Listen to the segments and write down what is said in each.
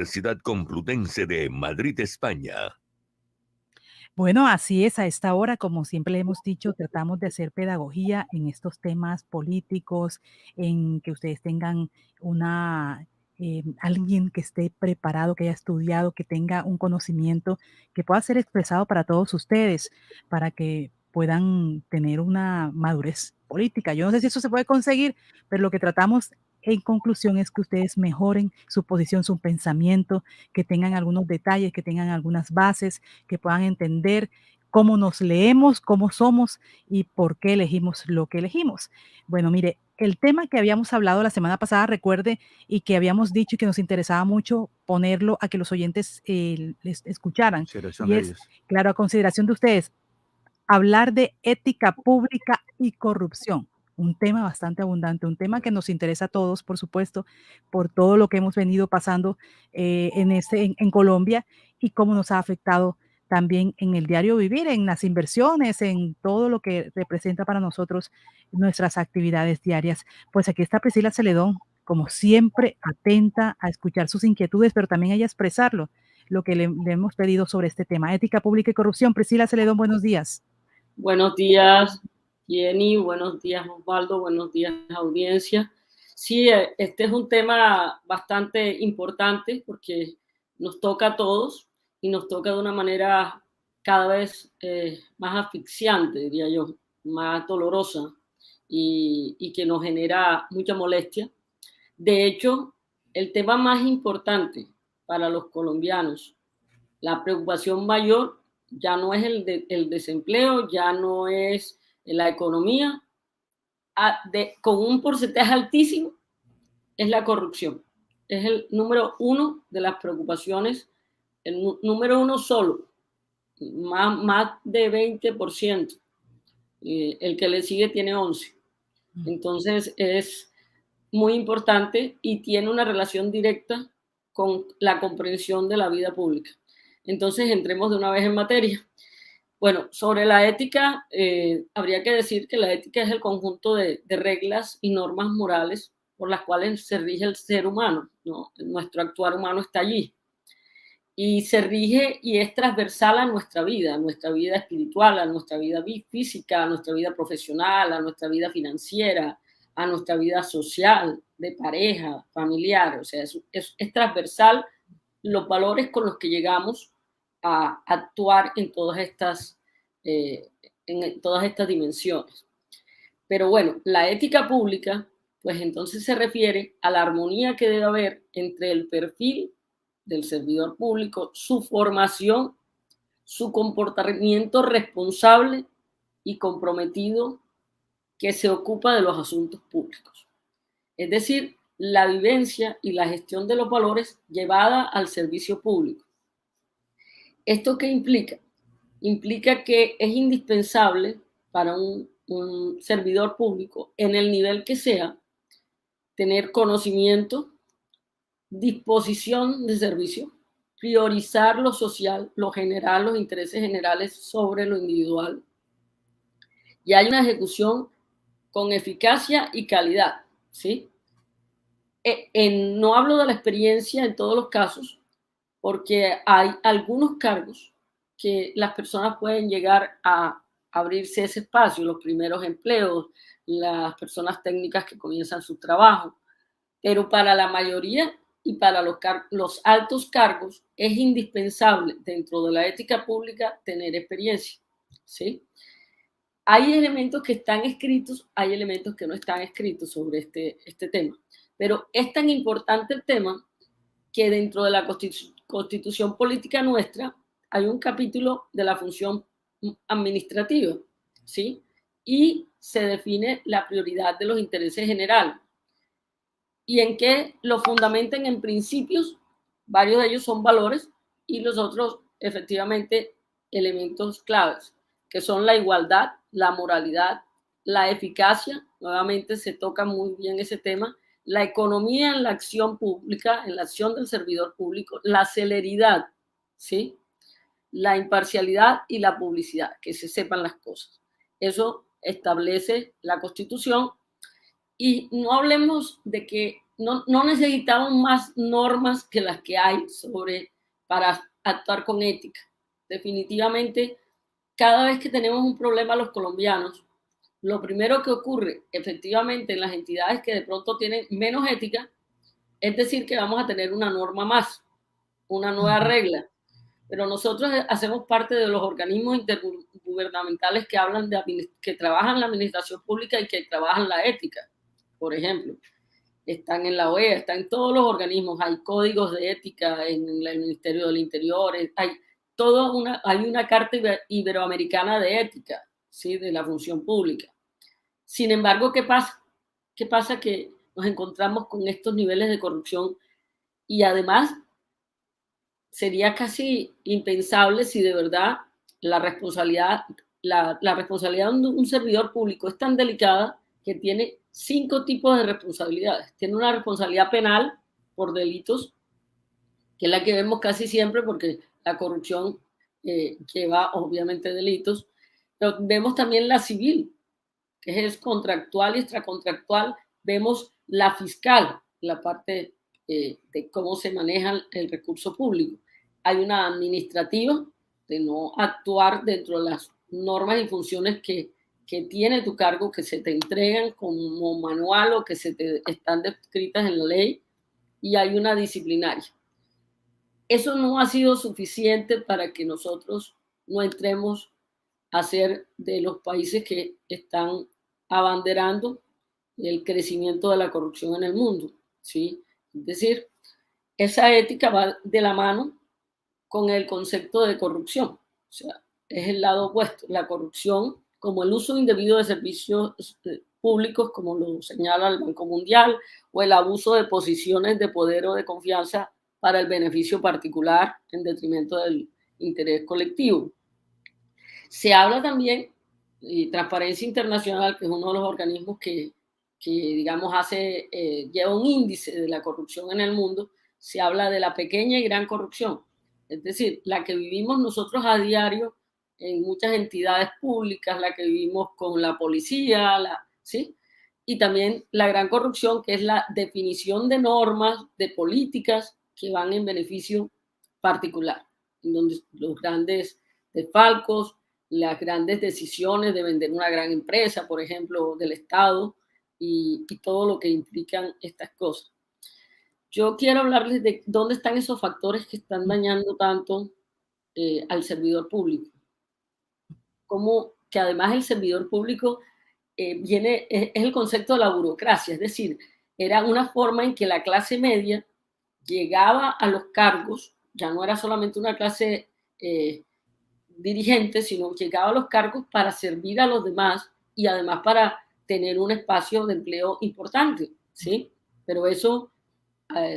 Universidad Complutense de Madrid, España. Bueno, así es, a esta hora, como siempre le hemos dicho, tratamos de hacer pedagogía en estos temas políticos, en que ustedes tengan una, alguien que esté preparado, que haya estudiado, que tenga un conocimiento que pueda ser expresado para todos ustedes, para que puedan tener una madurez política. Yo no sé si eso se puede conseguir, pero lo que tratamos en conclusión es que ustedes mejoren su posición, su pensamiento, que tengan algunos detalles, que tengan algunas bases, que puedan entender cómo nos leemos, cómo somos y por qué elegimos lo que elegimos. Bueno, mire, el tema que habíamos hablado la semana pasada, recuerde, y que habíamos dicho y que nos interesaba mucho ponerlo a que los oyentes les escucharan, Consideración y de es, ellos. claro, a consideración de ustedes, hablar de ética pública y corrupción. Un tema bastante abundante, un tema que nos interesa a todos, por supuesto, por todo lo que hemos venido pasando en Colombia y cómo nos ha afectado también en el diario vivir, en las inversiones, en todo lo que representa para nosotros nuestras actividades diarias. Pues aquí está Priscila Celedón, como siempre, atenta a escuchar sus inquietudes, pero también a ella expresarlo, lo que le hemos pedido sobre este tema, ética pública y corrupción. Priscila Celedón, buenos días. Buenos días, Jenny. Buenos días, Osvaldo. Buenos días, audiencia. Sí, este es un tema bastante importante porque nos toca a todos y nos toca de una manera cada vez más asfixiante, diría yo, más dolorosa y que nos genera mucha molestia. De hecho, el tema más importante para los colombianos, la preocupación mayor ya no es el desempleo, ya no es la economía, con un porcentaje altísimo, es la corrupción. Es el número uno de las preocupaciones, el número uno solo, más de 20%. El que le sigue tiene 11%. Entonces es muy importante y tiene una relación directa con la comprensión de la vida pública. Entonces entremos de una vez en materia. Bueno, sobre la ética, habría que decir que la ética es el conjunto de reglas y normas morales por las cuales se rige el ser humano, ¿no? Nuestro actuar humano está allí. Y se rige y es transversal a nuestra vida espiritual, a nuestra vida física, a nuestra vida profesional, a nuestra vida financiera, a nuestra vida social, de pareja, familiar. O sea, es transversal los valores con los que llegamos a actuar en todas estas dimensiones. Pero bueno, la ética pública, pues entonces se refiere a la armonía que debe haber entre el perfil del servidor público, su formación, su comportamiento responsable y comprometido que se ocupa de los asuntos públicos. Es decir, la vivencia y la gestión de los valores llevada al servicio público. ¿Esto qué implica? Implica que es indispensable para un servidor público, en el nivel que sea, tener conocimiento, disposición de servicio, priorizar lo social, lo general, los intereses generales sobre lo individual. Y hay una ejecución con eficacia y calidad, ¿sí? No hablo de la experiencia en todos los casos, porque hay algunos cargos que las personas pueden llegar a abrirse ese espacio, los primeros empleos, las personas técnicas que comienzan su trabajo, pero para la mayoría y para los altos cargos es indispensable dentro de la ética pública tener experiencia, ¿sí? Hay elementos que están escritos, hay elementos que no están escritos sobre este tema, pero es tan importante el tema que dentro de la Constitución política nuestra hay un capítulo de la función administrativa, ¿sí? Y se define la prioridad de los intereses generales. ¿Y en qué lo fundamentan? En principios? Varios de ellos son valores y los otros, efectivamente, elementos claves, que son la igualdad, la moralidad, la eficacia, nuevamente se toca muy bien ese tema, la economía en la acción pública, en la acción del servidor público, la celeridad, ¿sí? La imparcialidad y la publicidad, que se sepan las cosas. Eso establece la Constitución. Y no hablemos de que no necesitamos más normas que las que hay para actuar con ética. Definitivamente, cada vez que tenemos un problema los colombianos, lo primero que ocurre efectivamente en las entidades que de pronto tienen menos ética, es decir, que vamos a tener una norma más, una nueva Ujú. regla. Pero nosotros hacemos parte de los organismos intergubernamentales que trabajan la administración pública y que trabajan la ética, por ejemplo. Están en la OEA, están en todos los organismos, hay códigos de ética en el Ministerio del Interior, hay una carta iberoamericana de ética, ¿sí? De la función pública. Sin embargo, ¿qué pasa? ¿Qué pasa? Que nos encontramos con estos niveles de corrupción y además sería casi impensable si de verdad la responsabilidad, la responsabilidad de un servidor público es tan delicada que tiene 5 tipos de responsabilidades. Tiene una responsabilidad penal por delitos, que es la que vemos casi siempre porque la corrupción lleva obviamente delitos, pero vemos también la civil, que es contractual y extracontractual. Vemos la fiscal, la parte de cómo se maneja el recurso público. Hay una administrativa de no actuar dentro de las normas y funciones que tiene tu cargo, que se te entregan como manual o que están descritas en la ley, y hay una disciplinaria. Eso no ha sido suficiente para que nosotros no entremos a ser de los países que están abanderando el crecimiento de la corrupción en el mundo, ¿sí? Es decir, esa ética va de la mano con el concepto de corrupción, o sea, es el lado opuesto, la corrupción como el uso indebido de servicios públicos, como lo señala el Banco Mundial, o el abuso de posiciones de poder o de confianza para el beneficio particular en detrimento del interés colectivo. Se habla también de Transparencia Internacional, que es uno de los organismos que digamos, lleva un índice de la corrupción en el mundo. Se habla de la pequeña y gran corrupción, es decir, la que vivimos nosotros a diario en muchas entidades públicas, la que vivimos con la policía, ¿sí? Y también la gran corrupción, que es la definición de normas, de políticas que van en beneficio particular, en donde los grandes desfalcos, las grandes decisiones de vender una gran empresa, por ejemplo, del Estado, y todo lo que implican estas cosas. Yo quiero hablarles de dónde están esos factores que están dañando tanto al servidor público. Como que además el servidor público es el concepto de la burocracia, es decir, era una forma en que la clase media llegaba a los cargos, ya no era solamente una clase dirigente, sino llegaba a los cargos para servir a los demás y además para tener un espacio de empleo importante, ¿sí? Pero eso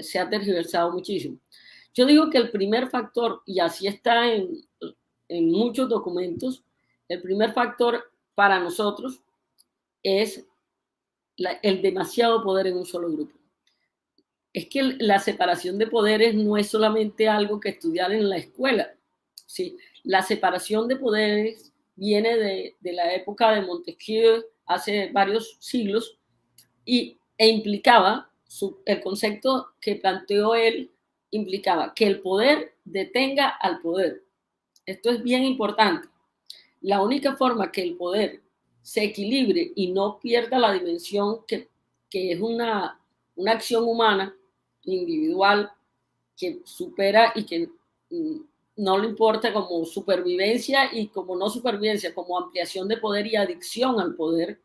se ha tergiversado muchísimo. Yo digo que el primer factor, y así está en muchos documentos, el primer factor para nosotros es el demasiado poder en un solo grupo. Es que la separación de poderes no es solamente algo que estudiar en la escuela, ¿sí? La separación de poderes viene de la época de Montesquieu, hace varios siglos, e implicaba, el concepto que planteó él, implicaba que el poder detenga al poder. Esto es bien importante. La única forma que el poder se equilibre y no pierda la dimensión que es una acción humana, individual, que supera y que no le importa como supervivencia y como no supervivencia, como ampliación de poder y adicción al poder,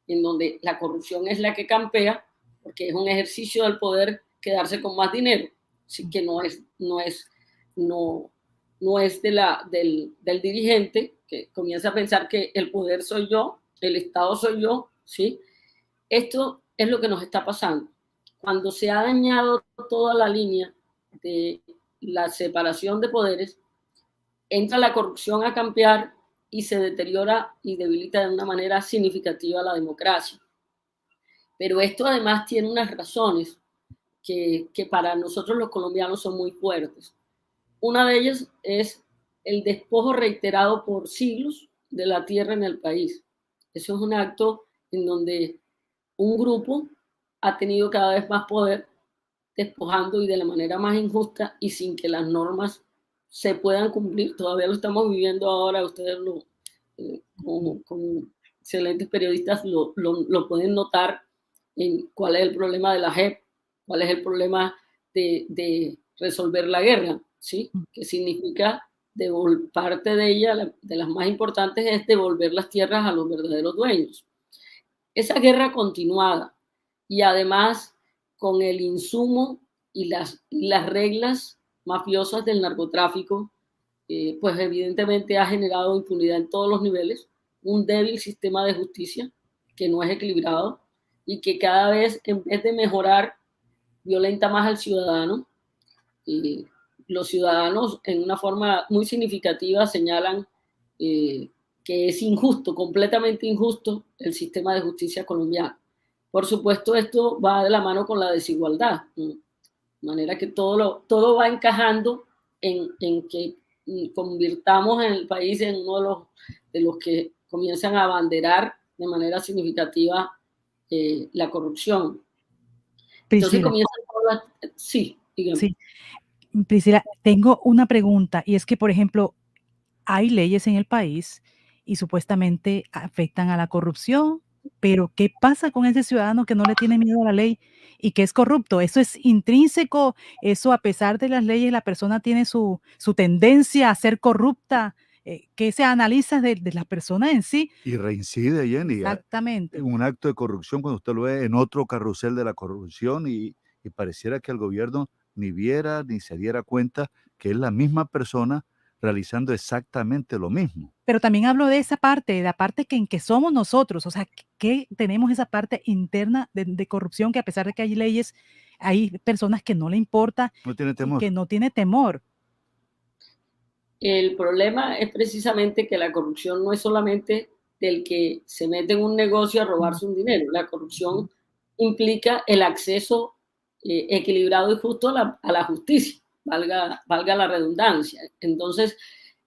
en donde la corrupción es la que campea, porque es un ejercicio del poder quedarse con más dinero, así que no es del dirigente que comienza a pensar que el poder soy yo, el Estado soy yo, ¿sí? Esto es lo que nos está pasando. Cuando se ha dañado toda la línea de la separación de poderes, entra la corrupción a campear y se deteriora y debilita de una manera significativa la democracia. Pero esto además tiene unas razones que para nosotros los colombianos son muy fuertes. Una de ellas es el despojo reiterado por siglos de la tierra en el país. Eso es un acto en donde un grupo ha tenido cada vez más poder, despojando y de la manera más injusta y sin que las normas se puedan cumplir. Todavía lo estamos viviendo ahora, ustedes como excelentes periodistas lo pueden notar en cuál es el problema de la JEP, cuál es el problema de resolver la guerra, ¿sí? Que significa parte de ella, de las más importantes, es devolver las tierras a los verdaderos dueños. Esa guerra continuada y además con el insumo y las reglas mafiosas del narcotráfico, pues evidentemente ha generado impunidad en todos los niveles, un débil sistema de justicia que no es equilibrado y que cada vez, en vez de mejorar, violenta más al ciudadano. Y los ciudadanos, en una forma muy significativa, señalan que es injusto, completamente injusto, el sistema de justicia colombiano. Por supuesto, esto va de la mano con la desigualdad, ¿no? De manera que todo va encajando en que convirtamos en el país en uno de los que comienzan a abanderar de manera significativa la corrupción. Entonces Priscila, comienzan todas las... Sí, dígame. sí, Priscila, tengo una pregunta y es que, por ejemplo, hay leyes en el país y supuestamente afectan a la corrupción, pero ¿qué pasa con ese ciudadano que no le tiene miedo a la ley y que es corrupto? Eso es intrínseco, eso a pesar de las leyes, la persona tiene su tendencia a ser corrupta. ¿Qué se analiza de la persona en sí? Y reincide, Jenny, Exactamente. en un acto de corrupción cuando usted lo ve en otro carrusel de la corrupción y pareciera que el gobierno ni viera ni se diera cuenta que es la misma persona realizando exactamente lo mismo. Pero también hablo de esa parte, de la parte en que somos nosotros, o sea, que tenemos esa parte interna de corrupción que a pesar de que hay leyes, hay personas que no le importa No tiene y temor. que no tiene temor. El problema es precisamente que la corrupción no es solamente del que se mete en un negocio a robarse un dinero. La corrupción implica el acceso equilibrado y justo a la justicia, valga la redundancia. Entonces,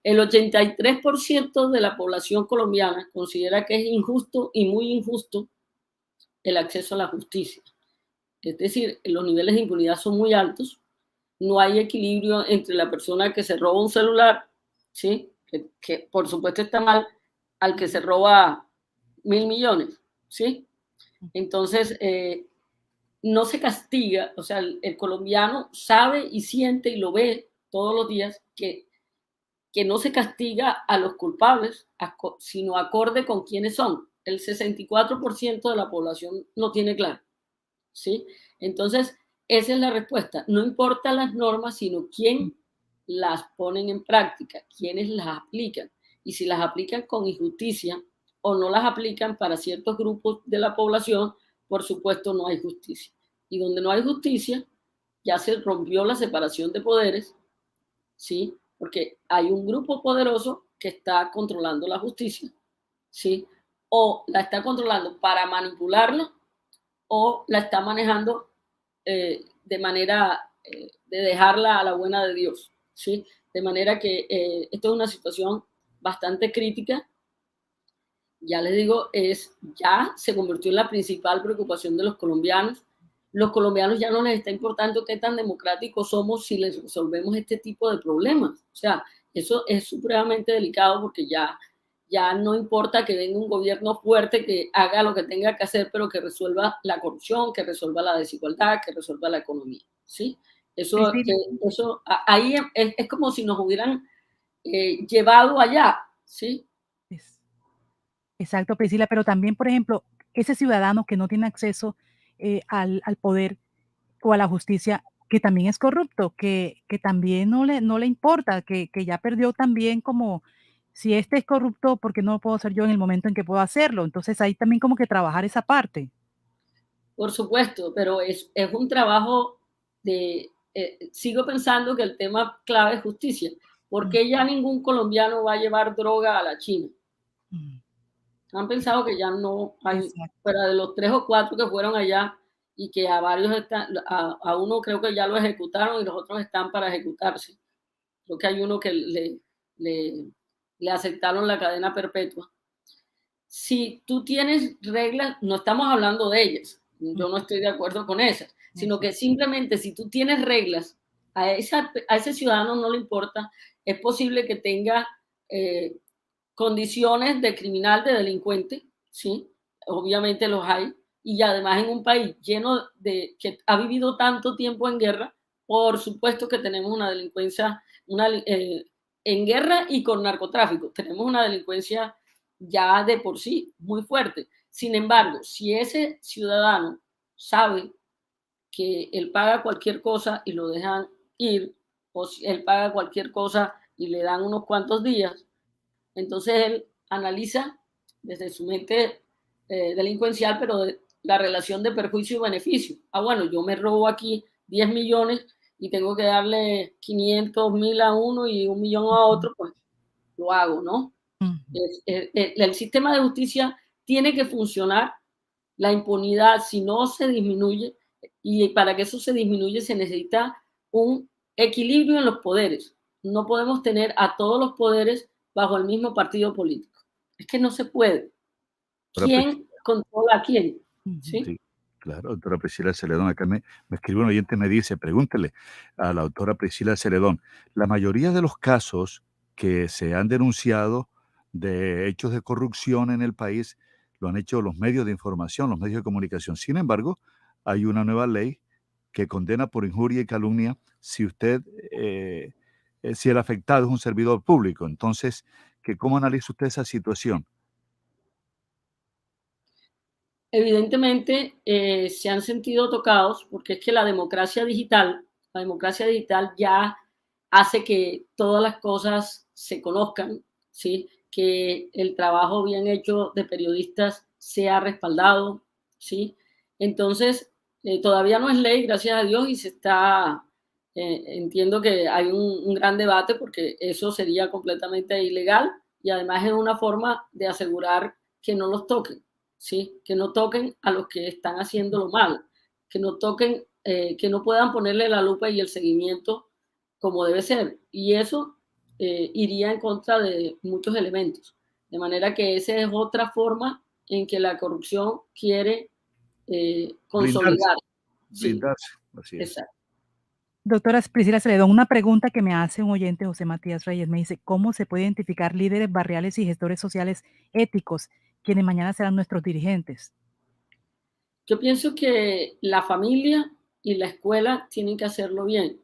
el 83% de la población colombiana considera que es injusto y muy injusto el acceso a la justicia. Es decir, los niveles de impunidad son muy altos, no hay equilibrio entre la persona que se roba un celular, ¿sí? Que por supuesto está mal, al que se roba 1.000 millones, ¿sí? Entonces, no se castiga, o sea, el colombiano sabe y siente y lo ve todos los días que no se castiga a los culpables, sino acorde con quiénes son. El 64% de la población lo tiene claro, ¿sí? Entonces, esa es la respuesta. No importa las normas, sino quién las ponen en práctica, quiénes las aplican. Y si las aplican con injusticia o no las aplican para ciertos grupos de la población, por supuesto no hay justicia. Y donde no hay justicia, ya se rompió la separación de poderes, ¿sí? Porque hay un grupo poderoso que está controlando la justicia, ¿sí? O la está controlando para manipularla o la está manejando de manera de dejarla a la buena de Dios, ¿sí? De manera que esto es una situación bastante crítica. Ya les digo, ya se convirtió en la principal preocupación de los colombianos. Los colombianos ya no les está importando qué tan democráticos somos si les resolvemos este tipo de problemas. O sea, eso es supremamente delicado porque ya no importa que venga un gobierno fuerte que haga lo que tenga que hacer, pero que resuelva la corrupción, que resuelva la desigualdad, que resuelva la economía, ¿sí? Ahí es como si nos hubieran llevado allá, ¿sí? Exacto, Priscila, pero también, por ejemplo, ese ciudadano que no tiene acceso al poder o a la justicia, que también es corrupto, que también no le importa, que ya perdió también como, si este es corrupto, ¿por qué no lo puedo hacer yo en el momento en que puedo hacerlo? Entonces hay también como que trabajar esa parte. Por supuesto, pero es un trabajo sigo pensando que el tema clave es justicia. ¿Por qué ya ningún colombiano va a llevar droga a la China? Han pensado que ya no hay, fuera de los 3 o 4 que fueron allá y que a varios a uno creo que ya lo ejecutaron y los otros están para ejecutarse. Creo que hay uno que le aceptaron la cadena perpetua. Si tú tienes reglas, no estamos hablando de ellas, Yo no estoy de acuerdo con esas, sino que simplemente si tú tienes reglas, a ese ciudadano no le importa, es posible que tenga condiciones de criminal, de delincuente, ¿sí? Obviamente los hay, y además en un país lleno de, que ha vivido tanto tiempo en guerra, por supuesto que tenemos una delincuencia, en guerra y con narcotráfico, tenemos una delincuencia ya de por sí muy fuerte. Sin embargo, si ese ciudadano sabe que él paga cualquier cosa y lo dejan ir, o si él paga cualquier cosa y le dan unos cuantos días, entonces él analiza desde su mente delincuencial, pero de la relación de perjuicio y beneficio. Ah, bueno, yo me robo aquí 10 millones y tengo que darle 500.000 a uno y 1 millón a otro, pues lo hago, ¿no? El sistema de justicia tiene que funcionar, la impunidad, si no se disminuye, y para que eso se disminuya se necesita un equilibrio en los poderes. No podemos tener a todos los poderes bajo el mismo partido político. Es que no se puede. ¿Quién controla a quién? ¿Sí? Sí, claro, doctora Priscila Celedón. Acá me escribe un oyente, me dice, pregúntele a la doctora Priscila Celedón, la mayoría de los casos que se han denunciado de hechos de corrupción en el país lo han hecho los medios de información, los medios de comunicación. Sin embargo, hay una nueva ley que condena por injuria y calumnia si usted, si el afectado es un servidor público. Entonces, ¿cómo analiza usted esa situación? Evidentemente se han sentido tocados porque es que la democracia digital ya hace que todas las cosas se conozcan, ¿sí? Que el trabajo bien hecho de periodistas sea respaldado, ¿sí? Entonces, todavía no es ley, gracias a Dios, y se está, entiendo que hay un gran debate porque eso sería completamente ilegal y además es una forma de asegurar que no los toquen. ¿Sí? Que no toquen a los que están haciendo lo mal, que no toquen, que no puedan ponerle la lupa y el seguimiento como debe ser. Y eso iría en contra de muchos elementos. De manera que esa es otra forma en que la corrupción quiere Blindarse, consolidar. Sí, blindarse, así es. exacto. Doctora Priscila Celedón, una pregunta que me hace un oyente, José Matías Reyes, me dice, ¿cómo se puede identificar líderes barriales y gestores sociales éticos, quienes mañana serán nuestros dirigentes? Yo pienso que la familia y la escuela tienen que hacerlo bien,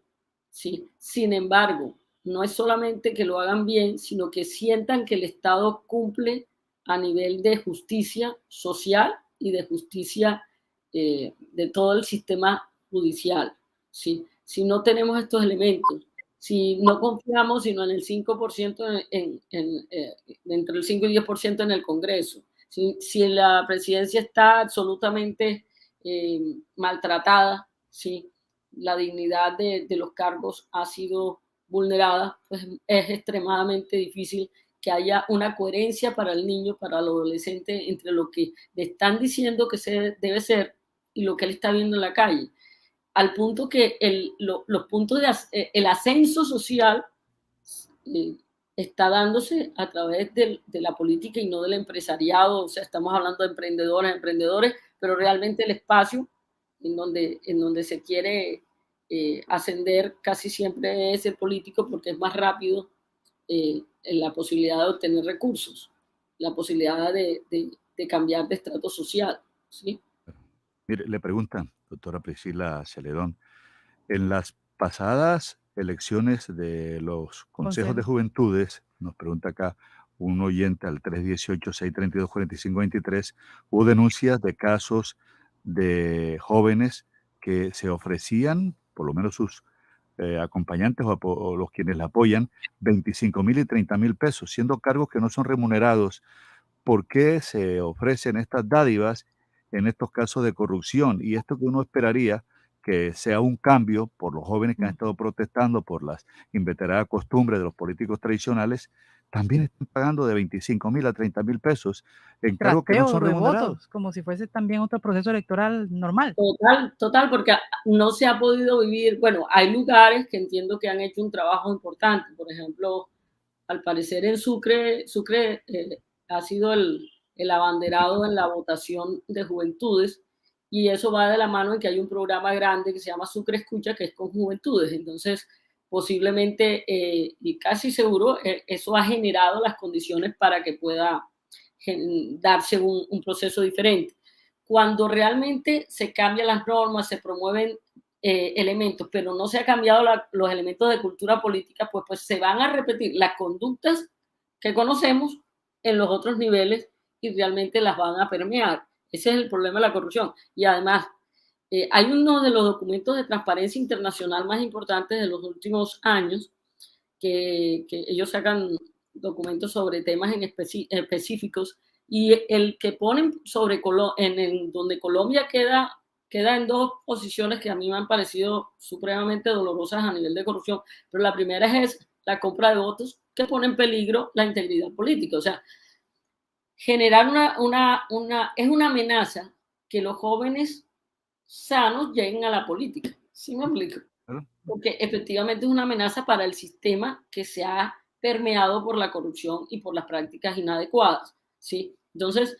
¿sí? Sin embargo, no es solamente que lo hagan bien, sino que sientan que el Estado cumple a nivel de justicia social y de justicia de todo el sistema judicial, ¿sí? Si no tenemos estos elementos, si no confiamos sino en el 5% entre el 5 y 10% en el Congreso, si la presidencia está absolutamente maltratada, ¿sí? La dignidad de los cargos ha sido vulnerada, pues es extremadamente difícil que haya una coherencia para el niño, para el adolescente, entre lo que le están diciendo que se debe ser y lo que él está viendo en la calle. Al punto que los puntos el ascenso social eh, está dándose a través de la política y no del empresariado. O sea, estamos hablando de emprendedores, pero realmente el espacio en donde se quiere ascender casi siempre es el político porque es más rápido en la posibilidad de obtener recursos, la posibilidad de cambiar de estrato social, ¿sí? Mire, le preguntan, doctora Priscila Celedón, en las pasadas elecciones de los consejos de juventudes, nos pregunta acá un oyente al 318-632-4523, hubo denuncias de casos de jóvenes que se ofrecían, por lo menos sus acompañantes o los quienes la apoyan, 25,000 y 30,000 pesos, siendo cargos que no son remunerados. ¿Por qué se ofrecen estas dádivas en estos casos de corrupción? Y esto que uno esperaría que sea un cambio por los jóvenes que han estado protestando por las inveteradas costumbres de los políticos tradicionales, también están pagando de 25,000 a 30,000 pesos en cargos que no Trasteo son de remunerados. votos, como si fuese también otro proceso electoral normal. Total, porque no se ha podido vivir, bueno, hay lugares que entiendo que han hecho un trabajo importante, por ejemplo, al parecer en Sucre ha sido el abanderado en la votación de juventudes y eso va de la mano en que hay un programa grande que se llama Sucre Escucha, que es con juventudes. Entonces, posiblemente y casi seguro, eso ha generado las condiciones para que pueda darse un proceso diferente. Cuando realmente se cambian las normas, se promueven elementos, pero no se han cambiado los elementos de cultura política, pues se van a repetir las conductas que conocemos en los otros niveles y realmente las van a permear. Ese es el problema de la corrupción. Y además, hay uno de los documentos de transparencia internacional más importantes de los últimos años, que ellos sacan documentos sobre temas específicos, y el que ponen sobre donde Colombia queda en dos posiciones que a mí me han parecido supremamente dolorosas a nivel de corrupción. Pero la primera es la compra de votos, que pone en peligro la integridad política. O sea, generar es una amenaza que los jóvenes sanos lleguen a la política. ¿Sí me explico? Porque efectivamente es una amenaza para el sistema que se ha permeado por la corrupción y por las prácticas inadecuadas, ¿sí? Entonces,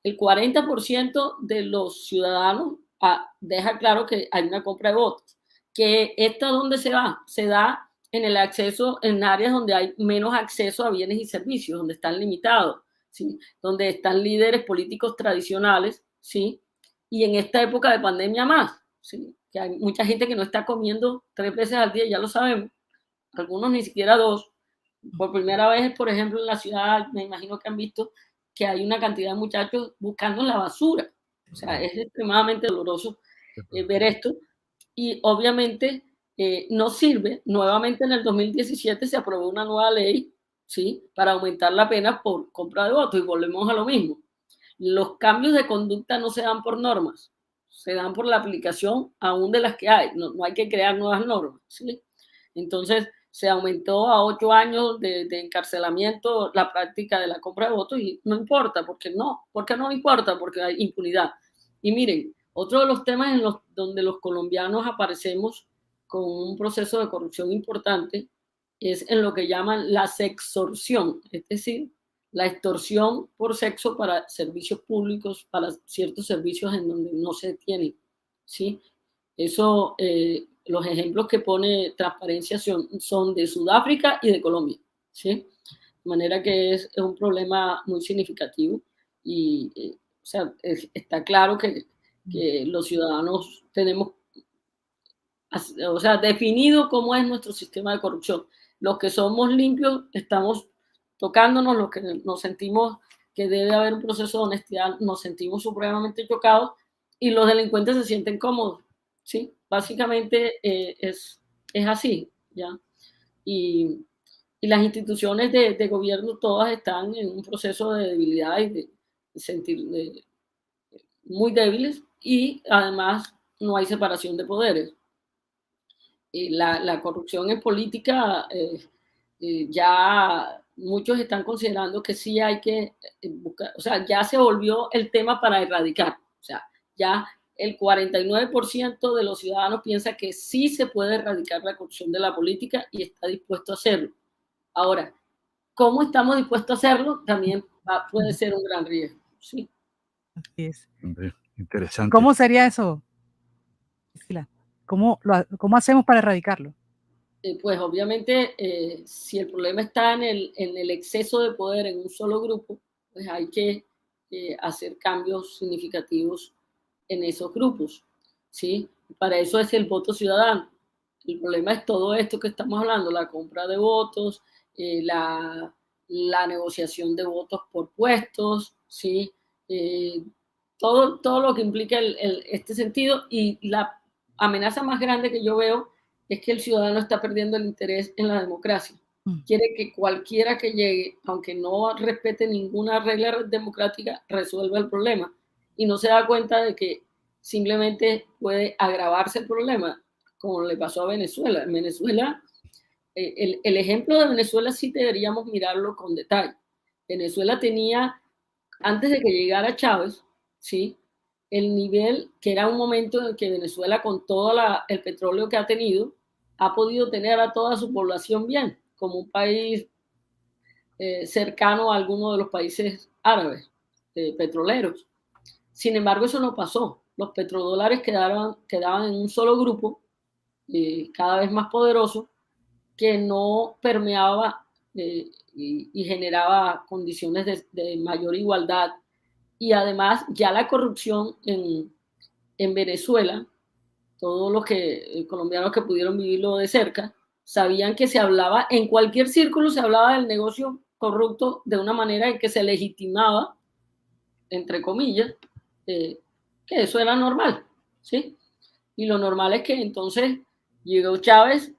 el 40% de los ciudadanos deja claro que hay una compra de votos. ¿Que esta dónde se va? Se da en el acceso, en áreas donde hay menos acceso a bienes y servicios, donde están limitados, ¿sí? Donde están líderes políticos tradicionales, ¿sí? Y en esta época de pandemia más, ¿sí? Que hay mucha gente que no está comiendo 3 veces al día, ya lo sabemos, algunos ni siquiera 2. Por primera vez, por ejemplo, en la ciudad, me imagino que han visto que hay una cantidad de muchachos buscando en la basura. O sea, es extremadamente doloroso ver esto. Y obviamente no sirve. Nuevamente en el 2017 se aprobó una nueva ley, ¿sí? Para aumentar la pena por compra de votos, y volvemos a lo mismo. Los cambios de conducta no se dan por normas, se dan por la aplicación aún de las que hay. No hay que crear nuevas normas, ¿sí? Entonces, se aumentó a 8 años de encarcelamiento la práctica de la compra de votos, y no importa. ¿Por qué no? ¿Por qué no importa? Porque hay impunidad. Y miren, otro de los temas donde los colombianos aparecemos con un proceso de corrupción importante es en lo que llaman la sextorsión, es decir, la extorsión por sexo para servicios públicos, para ciertos servicios en donde no se tienen, ¿sí? Eso, los ejemplos que pone Transparencia son de Sudáfrica y de Colombia, ¿sí? De manera que es un problema muy significativo, y o sea, está claro que los ciudadanos tenemos, o sea, definido cómo es nuestro sistema de corrupción. Los que somos limpios estamos tocándonos, los que nos sentimos que debe haber un proceso de honestidad nos sentimos supremamente chocados, y los delincuentes se sienten cómodos, ¿sí? Básicamente es así, ¿ya? Y las instituciones de gobierno todas están en un proceso de debilidad y de sentir muy débiles, y además no hay separación de poderes. La corrupción en política, ya muchos están considerando que sí hay que buscar, o sea, ya se volvió el tema para erradicar. O sea, ya el 49% de los ciudadanos piensa que sí se puede erradicar la corrupción de la política y está dispuesto a hacerlo. Ahora, ¿cómo estamos dispuestos a hacerlo? También puede ser un gran riesgo, ¿sí? Así es. Interesante. ¿Cómo sería eso, Priscila? ¿Cómo hacemos para erradicarlo? Pues obviamente, si el problema está en el exceso de poder en un solo grupo, pues hay que hacer cambios significativos en esos grupos, ¿sí? Para eso es el voto ciudadano. El problema es todo esto que estamos hablando: la compra de votos, la negociación de votos por puestos, ¿sí? Todo lo que implica este sentido. Y la amenaza más grande que yo veo es que el ciudadano está perdiendo el interés en la democracia. Quiere que cualquiera que llegue, aunque no respete ninguna regla democrática, resuelva el problema, y no se da cuenta de que simplemente puede agravarse el problema, como le pasó a Venezuela. En Venezuela, el ejemplo de Venezuela sí deberíamos mirarlo con detalle. Venezuela tenía, antes de que llegara Chávez, ¿sí?, el nivel, que era un momento en que Venezuela, con todo el petróleo que ha tenido, ha podido tener a toda su población bien, como un país cercano a alguno de los países árabes petroleros. Sin embargo, eso no pasó. los petrodólares quedaban en un solo grupo, cada vez más poderoso, que no permeaba y generaba condiciones de mayor igualdad. Y además ya la corrupción en Venezuela, todos los colombianos que pudieron vivirlo de cerca, sabían que se hablaba, en cualquier círculo se hablaba del negocio corrupto de una manera en que se legitimaba, entre comillas, que eso era normal, ¿sí? Y lo normal es que entonces llegó Chávez